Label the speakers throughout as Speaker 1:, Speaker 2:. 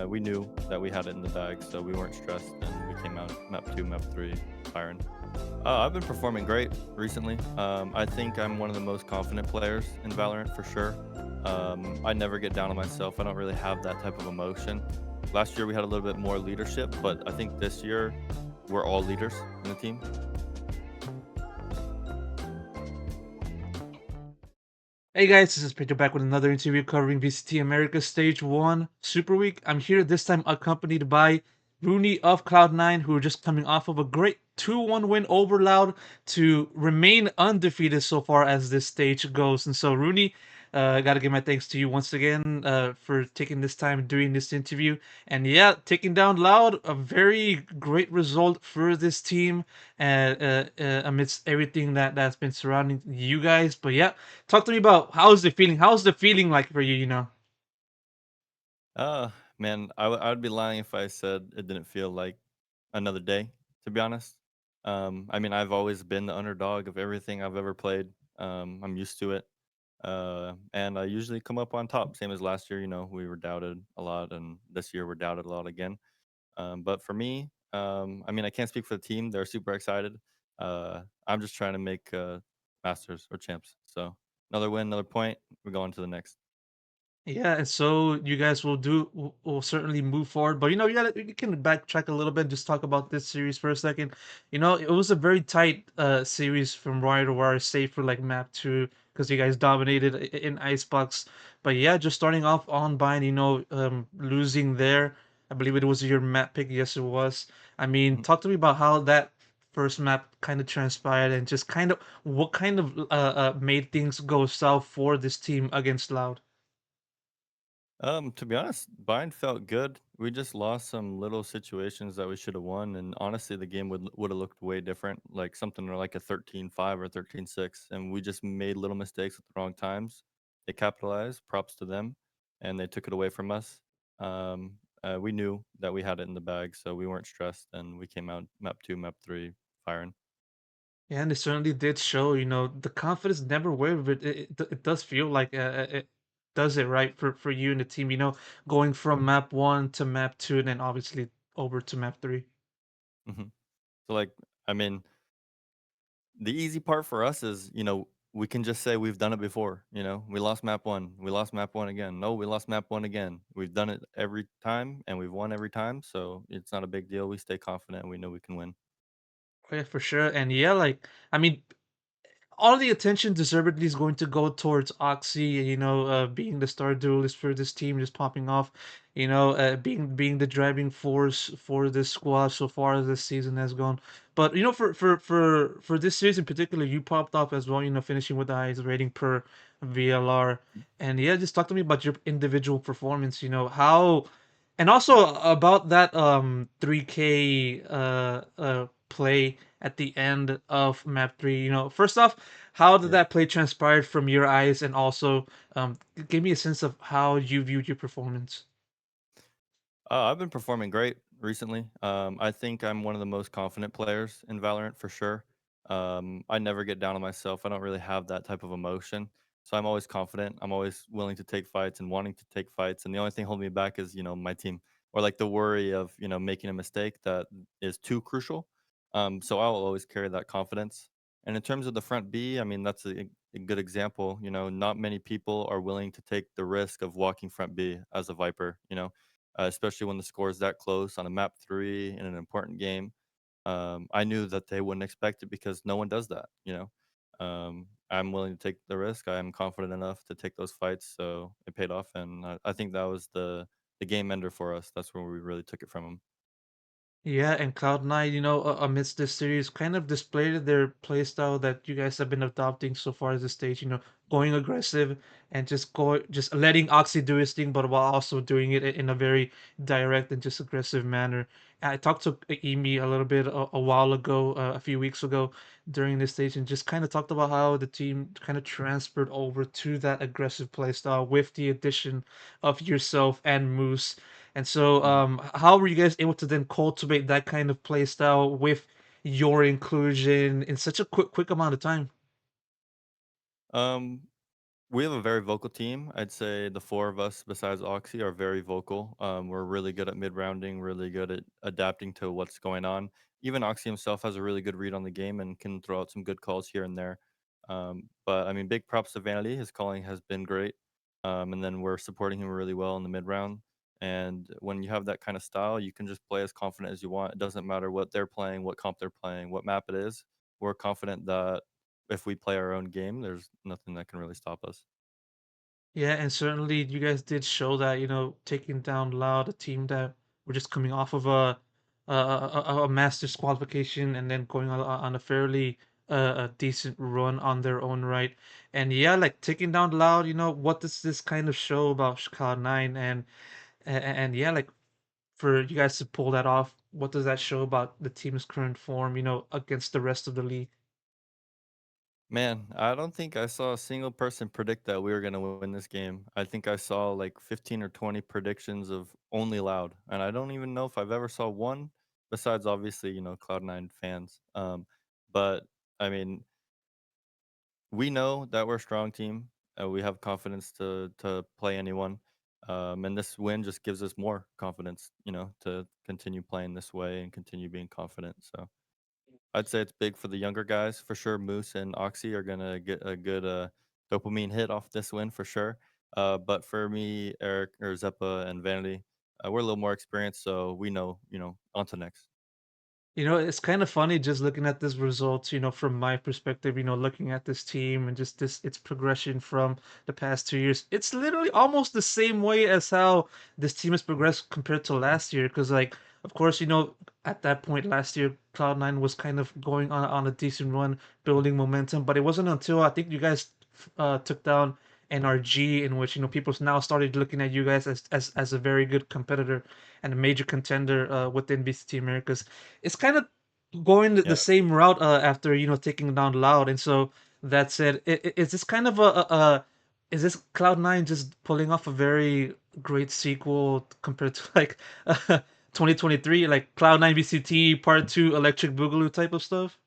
Speaker 1: We knew that we had it in the bag, so we weren't stressed, and we came out map 2, map 3 firing. I've been performing great recently. I think I'm one of the most confident players in Valorant for sure. I never get down on myself. I don't really have that type of emotion. Last year we had a little bit more leadership, but I think this year we're all leaders in the team.
Speaker 2: Hey guys, this is Pedro back with another interview covering VCT Americas Stage 1 Super Week. I'm here this time accompanied by Runi of Cloud9, who are just coming off of a great 2-1 win over Loud to remain undefeated so far as this stage goes. And so, Rooney, I gotta give my thanks to you once again for taking this time doing this interview. And yeah, taking down Loud, a very great result for this team amidst everything that's been surrounding you guys. But yeah, talk to me about how's the feeling? How's the feeling like for you?
Speaker 1: Uh, Man, I would be lying if I said it didn't feel like another day, to be honest. I mean, I've always been the underdog of everything I've ever played. I'm used to it. And I usually come up on top, same as last year. We were doubted a lot, and this year we're doubted a lot again. But for me, I mean, I can't speak for the team. They're super excited. I'm just trying to make masters or champs. So another win, another point. We're going to the next.
Speaker 2: Yeah, and so you guys will certainly move forward. But you can backtrack a little bit and just talk about this series for a second. It was a very tight series from wire to wire, save for like map two, because you guys dominated in Icebox. But yeah, just starting off on Bind, losing there. I believe it was your map pick. Yes, it was. I mean,
Speaker 1: Mhm.
Speaker 2: talk to me about how that first map kind of transpired and just kind of what kind of made things go south for this team against Loud.
Speaker 1: To be honest, Bind felt good. We just lost some little situations that we should have won, and honestly, the game would have looked way different, like something like a 13-5 or 13-6, and we just made little mistakes at the wrong times. They capitalized, props to them, and they took it away from us. We knew that we had it in the bag, so we weren't stressed, and we came out map 2, map 3 firing.
Speaker 2: Yeah, and it certainly did show. The confidence never wavered. It does feel like it does it right for you and the team. Going from map one to map two, and then obviously over to map three.
Speaker 1: Mhm. So, like, I mean, the easy part for us is, we can just say we've done it before. We lost map one, we lost map one again. No, we lost map one again. We've done it every time and we've won every time. So it's not a big deal. We stay confident and we know we can win.
Speaker 2: Oh, yeah, for sure. And yeah, like I mean, all the attention deservedly is going to go towards Oxy, being the star duelist for this team, just popping off, being the driving force for this squad so far as this season has gone. But for this series in particular, you popped off as well, finishing with the highest rating per VLR. And yeah, just talk to me about your individual performance, how and also about that 3K play at the end of map 3. First off, how did
Speaker 1: Yeah.
Speaker 2: that play transpire from your eyes, and also give me a sense of how you viewed your performance.
Speaker 1: I've been performing great recently. I think I'm one of the most confident players in Valorant for sure. I never get down on myself. I don't really have that type of emotion. So I'm always confident. I'm always willing to take fights and wanting to take fights. And the only thing holding me back is, my team or like the worry of, making a mistake that is too crucial. So I'll always carry that confidence. And in terms of the front B, I mean, that's a good example. Not many people are willing to take the risk of walking front B as a Viper, especially when the score is that close on a map 3 in an important game. I knew that they wouldn't expect it because no one does that. I'm willing to take the risk. I am confident enough to take those fights, so it paid off, and I think that was the game ender for us. That's where we really took it from them.
Speaker 2: Yeah, and Cloud9, amidst this series, kind of displayed their playstyle that you guys have been adopting so far as the stage. Going aggressive and just letting Oxy do his thing, but while also doing it in a very direct and just aggressive manner. I talked to Emi a little bit a while ago, a few weeks ago, during this stage, and just kind of talked about how the team kind of transferred over to that aggressive playstyle with the addition of yourself and Moose. And so, how were you guys able to then cultivate that kind of play style with your inclusion in such a quick amount of time?
Speaker 1: Um, We have a very vocal team. I'd say the 4 of us besides Oxy are very vocal. We're really good at mid-rounding, really good at adapting to what's going on. Even Oxy himself has a really good read on the game and can throw out some good calls here and there. But I mean, big props to Vanity. His calling has been great. And then we're supporting him really well in the mid-round. And when you have that kind of style, you can just play as confident as you want. It doesn't matter what they're playing, what comp they're playing, what map it is. We're confident that if we play our own game, there's nothing that can really stop us.
Speaker 2: Yeah, and certainly you guys did show that, taking down Loud, a team that were just coming off of a Masters qualification and then going on a fairly a decent run on their own right. And yeah, like taking down Loud, what does this kind of show about Cloud9 and yeah, like for you guys to pull that off, what does that show about the team's current form, against the rest of the league?
Speaker 1: Man, I don't think I saw a single person predict that we were gonna win this game. I think I saw like 15 or 20 predictions of only Loud, and I don't even know if I've ever saw one besides obviously, Cloud9 fans. But I mean, we know that we're a strong team. We have confidence to play anyone. And this win just gives us more confidence, to continue playing this way and continue being confident. So I'd say it's big for the younger guys for sure. Moose and Oxy are gonna get a good dopamine hit off this win for sure. But for me, Eric or Zeppa and Vanity, we're a little more experienced, so we know, on to next.
Speaker 2: It's kind of funny just looking at this results, from my perspective, looking at this team and just its progression from the past 2 years. It's literally almost the same way as how this team has progressed compared to last year. Because, like, of course, at that point last year, Cloud9 was kind of going on a decent run, building momentum. But it wasn't until I think you guys took down NRG, in which people now started looking at you guys as a very good competitor and a major contender within VCT Americas. It's kind of going the
Speaker 1: Yeah.
Speaker 2: same route after taking down Loud. And so that said, is this kind of is this Cloud9 just pulling off a very great sequel compared to like 2023, like Cloud9 VCT Part 2 Electric Boogaloo type of stuff?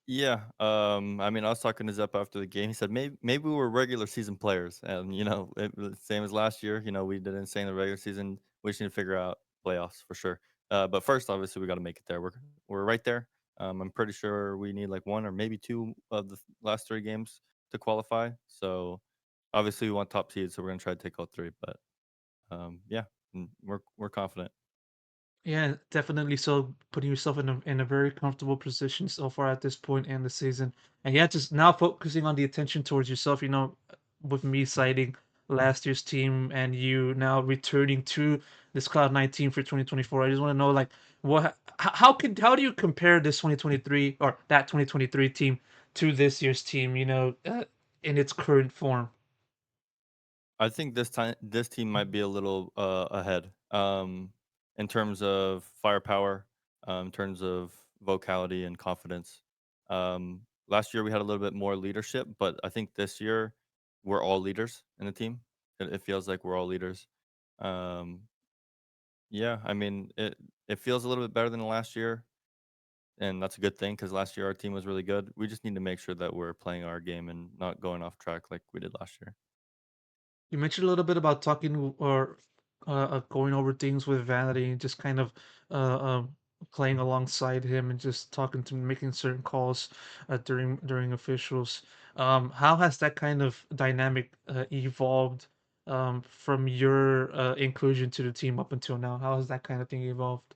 Speaker 1: Yeah, I mean, I was talking to Zepp after the game. He said maybe we were regular season players, and it was the same as last year. We did insane in the regular season. We just need to figure out playoffs for sure. But first, obviously, we got to make it there. We're right there. I'm pretty sure we need like one or maybe two of the last three games to qualify. So obviously, we want top seeds, so we're gonna try to take all three. But yeah, we're confident.
Speaker 2: Yeah, definitely. So putting yourself in a very comfortable position so far at this point in the season, and yeah, just now focusing on the attention towards yourself. With me citing last year's team and you now returning to this Cloud9 team for 2024. I just want to know, like, how do you compare this 2023 or that 2023 team to this year's team? In its current form.
Speaker 1: I think this team might be a little ahead in terms of firepower, in terms of vocality and confidence. Last year we had a little bit more leadership, but I think this year we're all leaders in the team. It feels like we're all leaders. Um, yeah, I mean it feels a little bit better than the last year, and that's a good thing because last year our team was really good. We just need to make sure that we're playing our game and not going off track like we did last year.
Speaker 2: You mentioned a little bit about talking or going over things with Vanity and just kind of uh, um, playing alongside him and just talking to making certain calls during officials. How has that kind of dynamic evolved from your inclusion to the team up until now? How has that kind of thing evolved?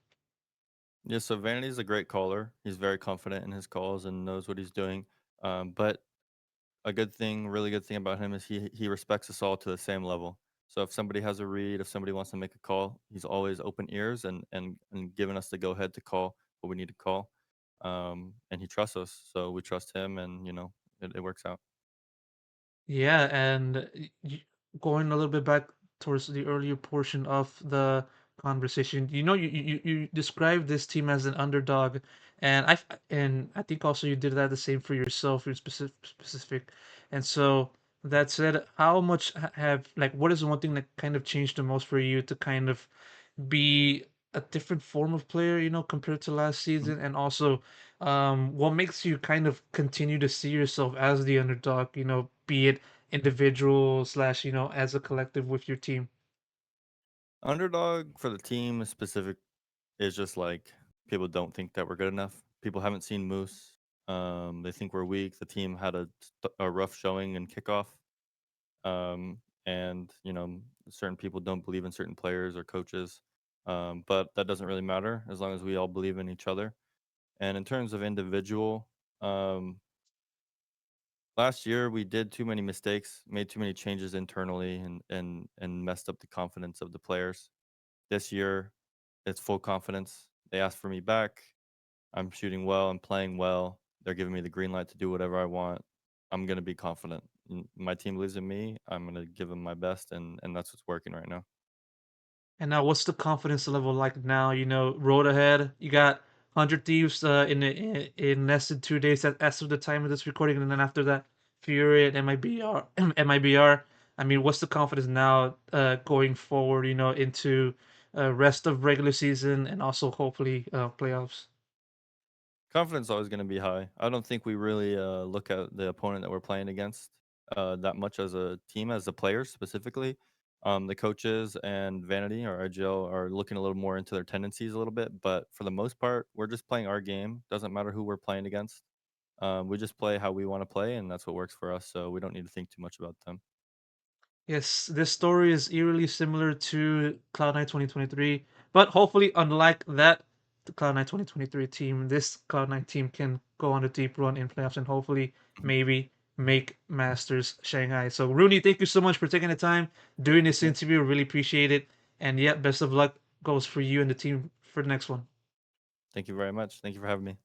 Speaker 1: Yeah, so Vanity's a great caller. He's very confident in his calls and knows what he's doing. But a good thing, really good thing about him is he respects us all to the same level. So if somebody has a read, if somebody wants to make a call, he's always open ears and giving us the go ahead to call what we need to call. And he trusts us, so we trust him, and it works out.
Speaker 2: Yeah, and going a little bit back towards the earlier portion of the conversation, you described this team as an underdog, and I think also you did that the same for yourself, your specific. And so that said, how much have like what is the one thing that kind of changed the most for you to kind of be a different form of player, compared to last season, and also what makes you kind of continue to see yourself as the underdog, be it individual slash as a collective with your team?
Speaker 1: Underdog for the team specific is just like people don't think that we're good enough. People haven't seen Moose. They think we're weak. The team had a rough showing in kickoff. And certain people don't believe in certain players or coaches. But that doesn't really matter as long as we all believe in each other. And in terms of individual, um, last year we did too many mistakes, made too many changes internally, and messed up the confidence of the players. This year, it's full confidence. They asked for me back. I'm shooting well. I'm playing well. They're giving me the green light to do whatever I want. I'm gonna be confident. My team believes in me. I'm gonna give them my best, and that's what's working right now.
Speaker 2: And now, what's the confidence level like now? Road ahead. You got 100 Thieves in less than 2 days as of the time of this recording, and then after that, Fury and MIBR. MIBR. I mean, what's the confidence now going forward? Into rest of regular season and also hopefully playoffs.
Speaker 1: Confidence is always going to be high. I don't think we really look at the opponent that we're playing against that much as a team, as the players specifically. The coaches and Vanity or IGL are looking a little more into their tendencies a little bit, but for the most part, we're just playing our game. Doesn't matter who we're playing against. We just play how we want to play, and that's what works for us. So we don't need to think too much about them.
Speaker 2: Yes, this story is eerily similar to Cloud9 2023, but hopefully, unlike that, the Cloud9 2023 team, this Cloud9 team can go on a deep run in playoffs and hopefully
Speaker 1: Mhm.
Speaker 2: maybe make Masters Shanghai. So, Rooney, thank you so much for taking the time doing this
Speaker 1: Yeah.
Speaker 2: interview. Really appreciate it. And yeah, best of luck goes for you and the team for the next one.
Speaker 1: Thank you very much. Thank you for having me.